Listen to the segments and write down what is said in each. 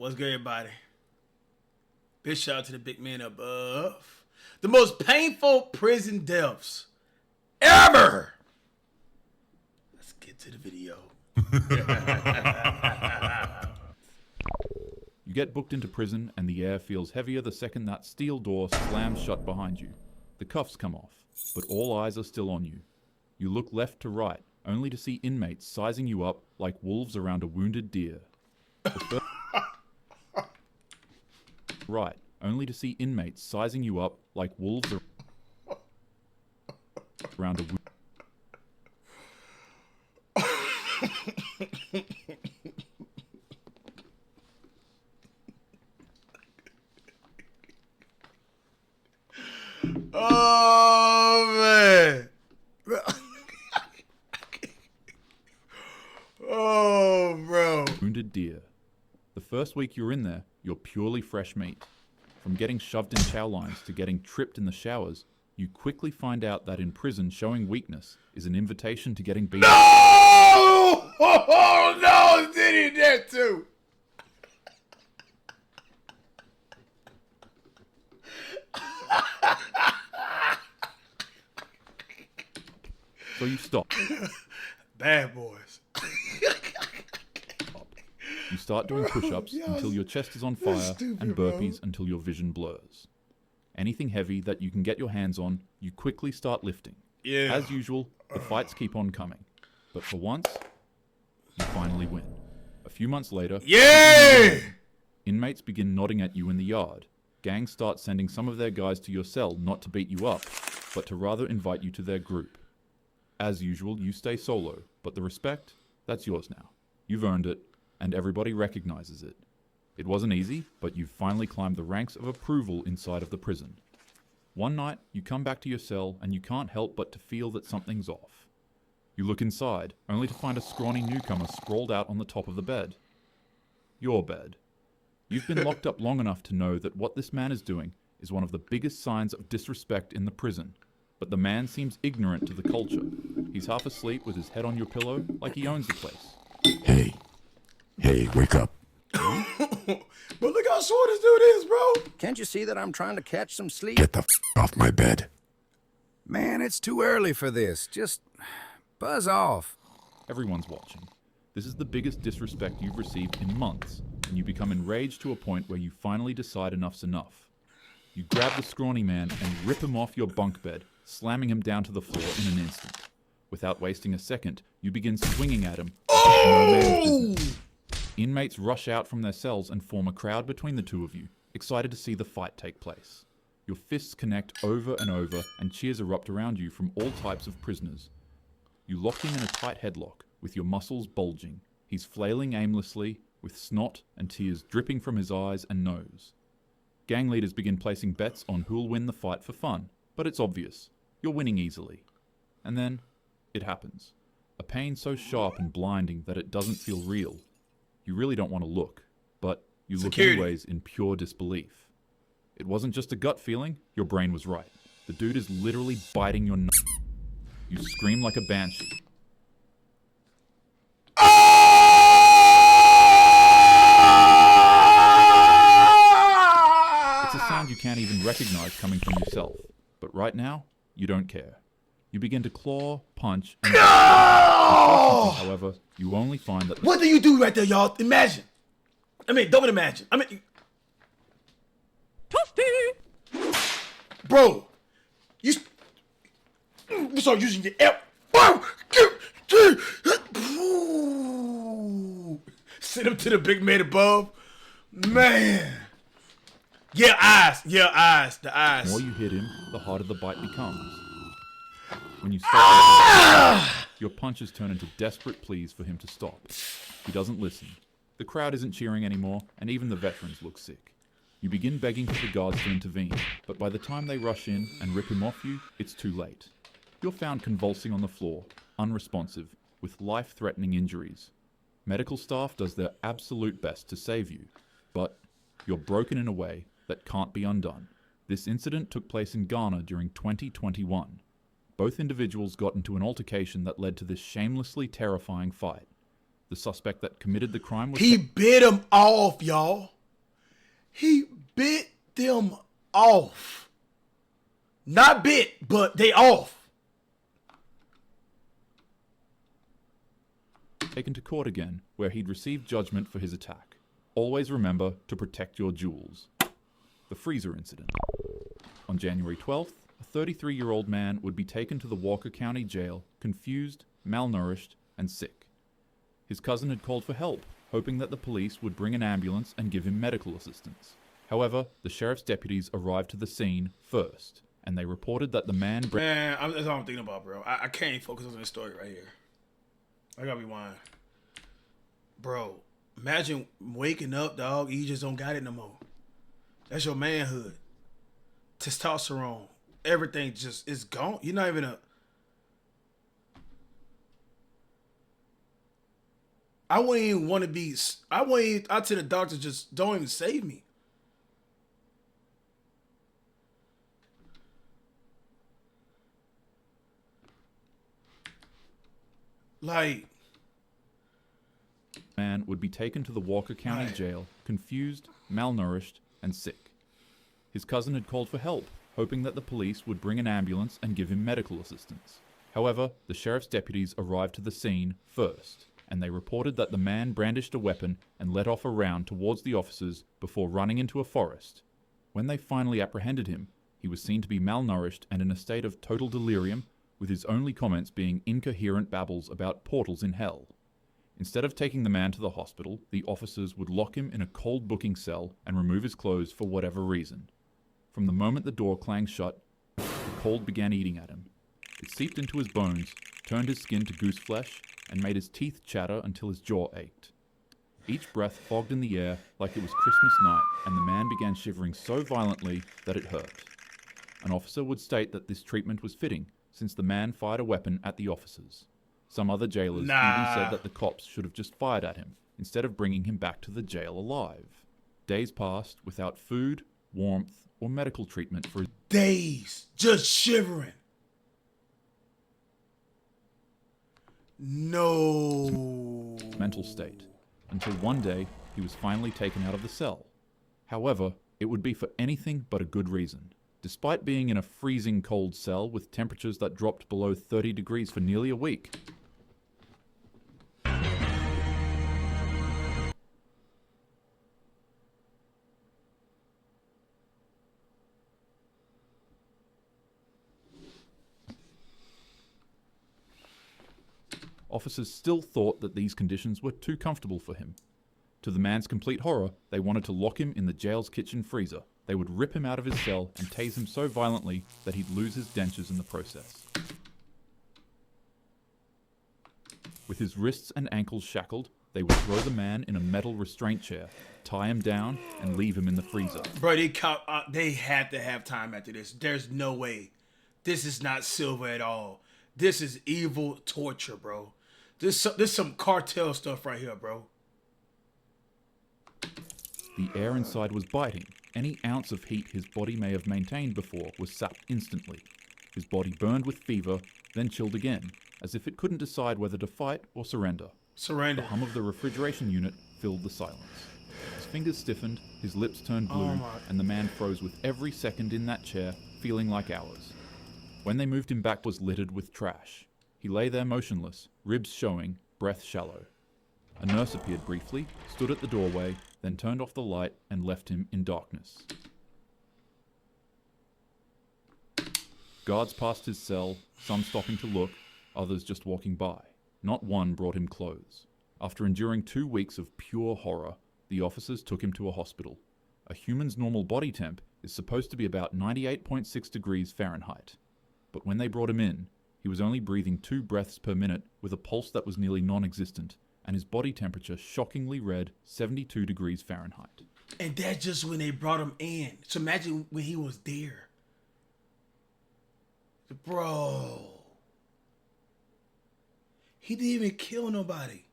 What's good, everybody? Big shout out to the big man above. The most painful prison deaths ever. Let's get to the video. You get booked into prison and the air feels heavier the second that steel door slams shut behind you. The cuffs come off, but all eyes are still on you. You look left to right, only to see inmates sizing you up like wolves around a wounded deer. Right, only to see inmates sizing you up like wolves around a Oh, man. Oh, bro. wounded deer. The first week you're in there, you're purely fresh meat. From getting shoved in chow lines to getting tripped in the showers, you quickly find out that in prison showing weakness is an invitation to getting beaten. No! Oh, no, did he that too? So you stop. Bad boys. You start doing push-ups until your chest is on fire and burpees until your vision blurs. Anything heavy that you can get your hands on, you quickly start lifting. Yeah. As usual, the fights keep on coming. But for once, you finally win. A few months later, inmates begin nodding at you in the yard. Gangs start sending some of their guys to your cell not to beat you up, but to rather invite you to their group. As usual, you stay solo, but the respect, that's yours now. You've earned it, and everybody recognizes it. It wasn't easy, but you've finally climbed the ranks of approval inside of the prison. One night, you come back to your cell, and you can't help but to feel that something's off. You look inside, only to find a scrawny newcomer sprawled out on the top of the bed. Your bed. You've been locked up long enough to know that what this man is doing is one of the biggest signs of disrespect in the prison. But the man seems ignorant to the culture. He's half asleep with his head on your pillow like he owns the place. Hey, wake up. But look how short this dude is, bro. Can't you see that I'm trying to catch some sleep? Get the off my bed. Man, it's too early for this. Just buzz off. Everyone's watching. This is the biggest disrespect you've received in months, and you become enraged to a point where you finally decide enough's enough. You grab the scrawny man and rip him off your bunk bed, slamming him down to the floor in an instant. Without wasting a second, you begin swinging at him. No man's business. Inmates rush out from their cells and form a crowd between the two of you, excited to see the fight take place. Your fists connect over and over, and cheers erupt around you from all types of prisoners. You lock him in a tight headlock, with your muscles bulging. He's flailing aimlessly, with snot and tears dripping from his eyes and nose. Gang leaders begin placing bets on who'll win the fight for fun, but it's obvious. You're winning easily. And then, it happens. A pain so sharp and blinding that it doesn't feel real. You really don't want to look, but you look anyways in pure disbelief. It wasn't just a gut feeling, your brain was right. The dude is literally biting your nut. You scream like a banshee. It's a sound you can't even recognize coming from yourself. But right now, you don't care. You begin to claw, punch, and however, you only find that... What do you do right there, y'all? Imagine. Don't imagine. Bro, you start using your F. Send him to the big man above. Man. Yeah, eyes. The eyes. The more you hit him, the harder the bite becomes. When you stop, your punches turn into desperate pleas for him to stop. He doesn't listen. The crowd isn't cheering anymore, and even the veterans look sick. You begin begging for the guards to intervene, but by the time they rush in and rip him off you, it's too late. You're found convulsing on the floor, unresponsive, with life-threatening injuries. Medical staff does their absolute best to save you, but you're broken in a way that can't be undone. This incident took place in Ghana during 2021. Both individuals got into an altercation that led to this shamelessly terrifying fight. The suspect that committed the crime was... He bit him off, y'all. He bit them off. Not bit, but they off. Taken to court again, where he'd received judgment for his attack. Always remember to protect your jewels. The freezer incident. On January 12th, a 33-year-old man would be taken to the Walker County Jail, confused, malnourished, and sick. His cousin had called for help, hoping that the police would bring an ambulance and give him medical assistance. However, the sheriff's deputies arrived to the scene first, and they reported that the man... That's all I'm thinking about, bro. I can't focus on this story right here. I gotta rewind. Bro, imagine waking up, dog, you just don't got it no more. That's your manhood. Testosterone. Everything just is gone. You're not even I wouldn't even want to be... I wouldn't even... I tell the doctor, just don't even save me. Like... Man would be taken to the Walker County Jail, confused, malnourished, and sick. His cousin had called for help, hoping that the police would bring an ambulance and give him medical assistance. However, the sheriff's deputies arrived to the scene first, and they reported that the man brandished a weapon and let off a round towards the officers before running into a forest. When they finally apprehended him, he was seen to be malnourished and in a state of total delirium, with his only comments being incoherent babbles about portals in hell. Instead of taking the man to the hospital, the officers would lock him in a cold booking cell and remove his clothes for whatever reason. From the moment the door clanged shut, the cold began eating at him. It seeped into his bones, turned his skin to goose flesh, and made his teeth chatter until his jaw ached. Each breath fogged in the air like it was Christmas night, and the man began shivering so violently that it hurt. An officer would state that this treatment was fitting, since the man fired a weapon at the officers. Some other jailers even said that the cops should have just fired at him, instead of bringing him back to the jail alive. Days passed without food, warmth, or medical treatment for days, just shivering. No. Mental state, until one day he was finally taken out of the cell. However, it would be for anything but a good reason. Despite being in a freezing cold cell with temperatures that dropped below 30 degrees for nearly a week, officers still thought that these conditions were too comfortable for him. To the man's complete horror, they wanted to lock him in the jail's kitchen freezer. They would rip him out of his cell and tase him so violently that he'd lose his dentures in the process. With his wrists and ankles shackled, they would throw the man in a metal restraint chair, tie him down, and leave him in the freezer. Bro, they had to have time after this. There's no way. This is not silver at all. This is evil torture, bro. This some cartel stuff right here, bro. The air inside was biting. Any ounce of heat his body may have maintained before was sapped instantly. His body burned with fever, then chilled again, as if it couldn't decide whether to fight or surrender. Surrender. The hum of the refrigeration unit filled the silence. His fingers stiffened, his lips turned blue, and the man froze with every second in that chair, feeling like hours. When they moved him back was littered with trash. He lay there motionless, ribs showing, breath shallow. A nurse appeared briefly, stood at the doorway, then turned off the light and left him in darkness. Guards passed his cell, some stopping to look, others just walking by. Not one brought him clothes. After enduring 2 weeks of pure horror, the officers took him to a hospital. A human's normal body temp is supposed to be about 98.6 degrees Fahrenheit. But when they brought him in, he was only breathing 2 breaths per minute with a pulse that was nearly non-existent, and his body temperature shockingly read 72 degrees Fahrenheit. And that's just when they brought him in. So imagine when he was there. Bro. He didn't even kill nobody.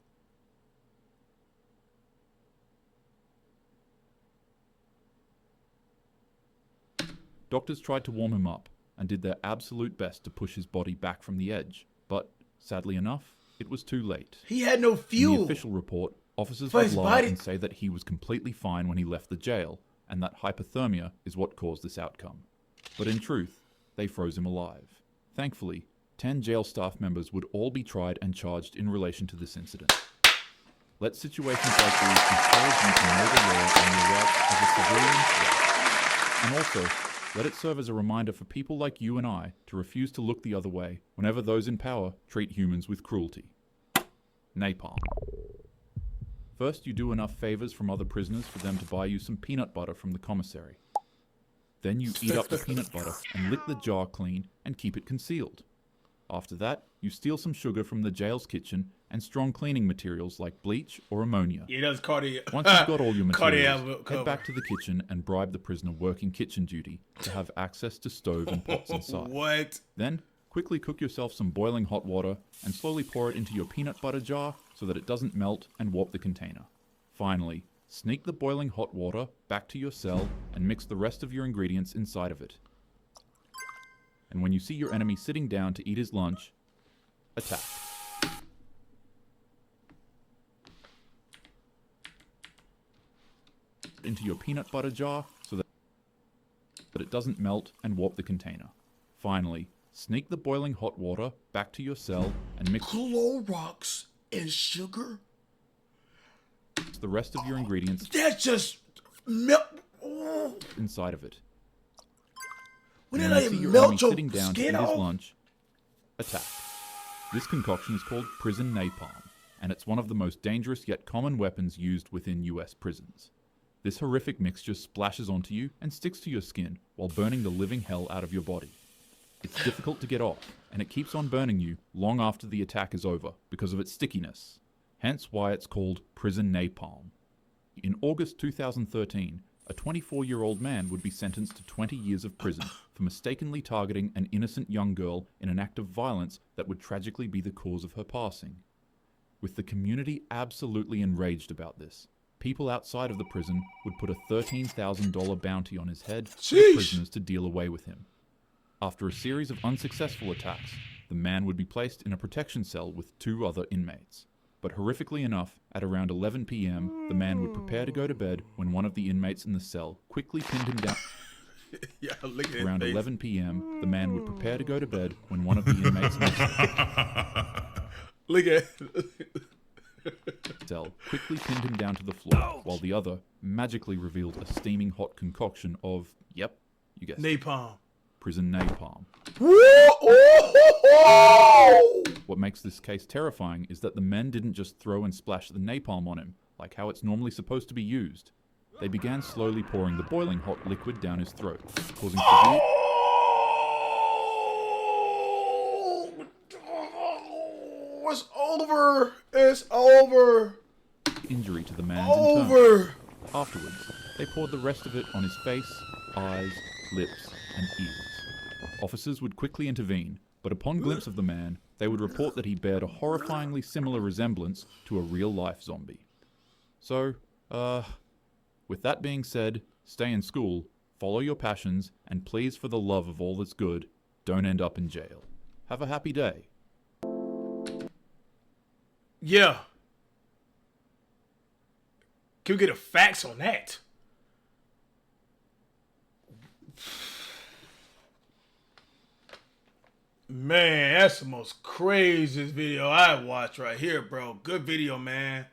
Doctors tried to warm him up and did their absolute best to push his body back from the edge, but sadly enough, it was too late. He had no fuel. In the official report, officers would lie and say that he was completely fine when he left the jail, and that hypothermia is what caused this outcome. But in truth, they froze him alive. Thankfully, 10 jail staff members would all be tried and charged in relation to this incident. Let situations like these encourage you to know the law and your rights as a civilian threat. And also, let it serve as a reminder for people like you and I to refuse to look the other way whenever those in power treat humans with cruelty. Napalm. First, you do enough favors from other prisoners for them to buy you some peanut butter from the commissary. Then you eat up the peanut butter and lick the jar clean and keep it concealed. After that, you steal some sugar from the jail's kitchen and strong cleaning materials like bleach or ammonia. Yeah, that's cardio. Once you've got all your materials, Cardio head back to the kitchen and bribe the prisoner working kitchen duty to have access to stove and pots inside. What? Then, quickly cook yourself some boiling hot water and slowly pour it into your peanut butter jar so that it doesn't melt and warp the container. Finally, sneak the boiling hot water back to your cell and mix the rest of your ingredients inside of it. And when you see your enemy sitting down to eat his lunch, attack. Into your peanut butter jar so that it doesn't melt and warp the container. Finally, sneak the boiling hot water back to your cell and mix Clorox and sugar? the rest of your ingredients That's just melt. inside of it. When And did when I you see your melt enemy your sitting down to skin eat his off? lunch, attack. This concoction is called prison napalm, and it's one of the most dangerous yet common weapons used within US prisons. This horrific mixture splashes onto you and sticks to your skin while burning the living hell out of your body. It's difficult to get off, and it keeps on burning you long after the attack is over because of its stickiness. Hence why it's called prison napalm. In August 2013, a 24-year-old man would be sentenced to 20 years of prison for mistakenly targeting an innocent young girl in an act of violence that would tragically be the cause of her passing. With the community absolutely enraged about this, people outside of the prison would put a $13,000 bounty on his head for the prisoners to deal away with him. After a series of unsuccessful attacks, the man would be placed in a protection cell with 2 other inmates. But horrifically enough, at around 11 p.m., the man would prepare to go to bed when one of the inmates in the cell quickly pinned him down. Yeah, look at Around 11 p.m., the man would prepare to go to bed when one of the inmates in the Look at cell quickly pinned him down to the floor, while the other magically revealed a steaming hot concoction of, yep, you guessed it, napalm. prison napalm. Oh! What makes this case terrifying is that the men didn't just throw and splash the napalm on him, like how it's normally supposed to be used. They began slowly pouring the boiling hot liquid down his throat, causing severe It's over. It's over. injury to the man's internal. Over. Afterwards, they poured the rest of it on his face, eyes, lips, and ears. Officers would quickly intervene, but upon glimpse of the man, they would report that he bared a horrifyingly similar resemblance to a real-life zombie. So, with that being said, stay in school, follow your passions, and please, for the love of all that's good, don't end up in jail. Have a happy day. Yeah. Can we get a facts on that? Man, that's the most craziest video I watched right here, bro. Good video, man.